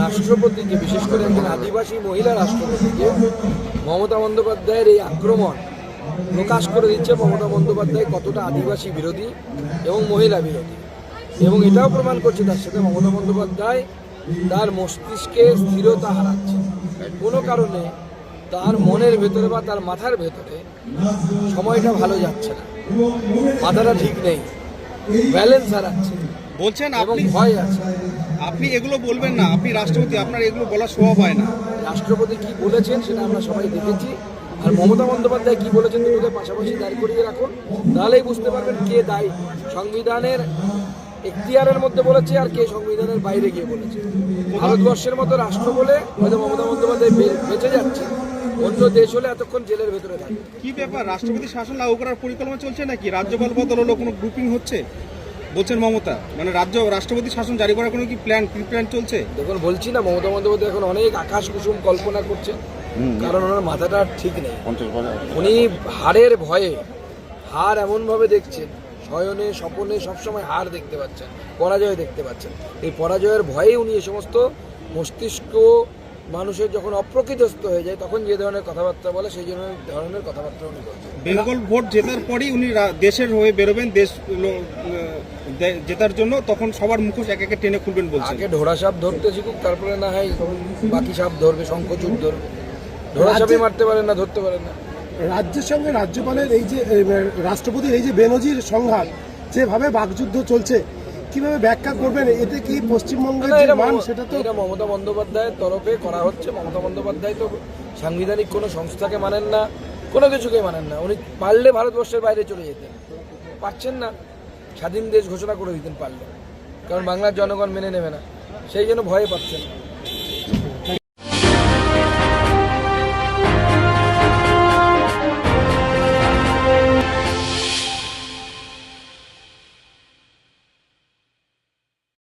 রাষ্ট্রপতিকে, বিশেষ করে একজন আদিবাসী মহিলা রাষ্ট্রপতিকে মমতা বন্দ্যোপাধ্যায়ের এই আক্রমণ প্রকাশ করে দিচ্ছে মমতা বন্দ্যোপাধ্যায় কতটা আদিবাসী বিরোধী এবং মহিলা বিরোধী, এবং এটাও প্রমাণ করছে তার সাথে মমতা বন্দ্যোপাধ্যায় তার মস্তিষ্কে স্থিরতা হারাচ্ছে। কোনো কারণে তার মনের ভেতরে বা তার মাথার ভেতরে সময়টা ভালো যাচ্ছে না, মাথাটা ঠিক নেই, ব্যালেন্স হারাচ্ছে বলছেন এবং আপনি ভয় আছে। আপনি এগুলো বলবেন না, আপনি রাষ্ট্রপতি, আপনার এগুলো বলার স্বভাব হয় না। রাষ্ট্রপতি কি বলেছেন সেটা আমরা সবাই দেখেছি, আর মমতা বন্দ্যোপাধ্যায় কি বলেছেন দুটোকে পাশাপাশি দাঁড় করিয়ে রাখুন, তাহলেই বুঝতে পারবেন কে দায়ী। সংবিধানের এখতিয়ারের মধ্যে বলেছে আর কে সংবিধানের বাইরে গিয়ে বলেছে। ভারতবর্ষের মতো রাষ্ট্র বলে হয়তো মমতা বন্দ্যোপাধ্যায় বেঁচে যাচ্ছে, অন্য দেশ হলে এতক্ষণ জেলের ভেতরে থাকে। কি ব্যাপার, রাষ্ট্রপতি শাসন লাগু করার পরিকল্পনা চলছে নাকি? রাজ্যপাল বদল হলো, কোনো গ্রুপিং হচ্ছে বলছেন মমতা? মানে রাষ্ট্রপতি শাসন জারি করার কোনো কি প্ল্যান চলছে? দেখুন, বলছি না, মমতা বন্দ্যোপাধ্যায় এখন অনেক আকাশ কুসুম কল্পনা করছে, কারণ ওনার মাথাটা ঠিক নেই। উনি হারের ভয়ে, হার এমনভাবে দেখছেন, শয়নে স্বপনে সবসময় হার দেখতে পাচ্ছেন, পরাজয় দেখতে পাচ্ছেন। এই পরাজয়ের ভয়ে উনি এই সমস্ত মস্তিষ্ক মানুষের যখন অপ্রকৃতস্থ হয়ে যায় তখন যে ধরনের কথাবার্তা বলে সেই ধরনের কথাবার্তা উনি বলছেন। বেঙ্গল ভোট জেতার পরেই উনি দেশের হয়ে বেরোবেন, দেশ জেতার জন্য, তখন সবার মুখোশ এক একে টেনে খুলবেন বলছেন। আগে ঢোড়া সাপ ধরতে শিখুক, তারপরে না হয় বাকি সাপ ধরবে, শঙ্খচূড় ধরবে। ঢোড়া সাপই মারতে পারেন না, ধরতে পারেন না। রাজ্যের সঙ্গে রাজ্যপালের এই যে রাষ্ট্রপতির এই যে বেনজির সংঘাত, যেভাবে বাকযুদ্ধ চলছে, কিভাবে ব্যাখ্যা করবেন? এতে কি পশ্চিমবঙ্গের যে মান সেটা তো এটা মমতা বন্দ্যোপাধ্যায়ের তরফে করা হচ্ছে। মমতা বন্দ্যোপাধ্যায় তো সাংবিধানিক কোনো সংস্থাকে মানেন না, কোনো কিছুকে মানেন না। উনি পারলে ভারতবর্ষের বাইরে চলে যেতেন, পারছেন না, স্বাধীন দেশ ঘোষণা করে দিতেন পারলে, কারণ বাংলার জনগণ মেনে নেবে না, সেই জন্য ভয়ে পাচ্ছেন।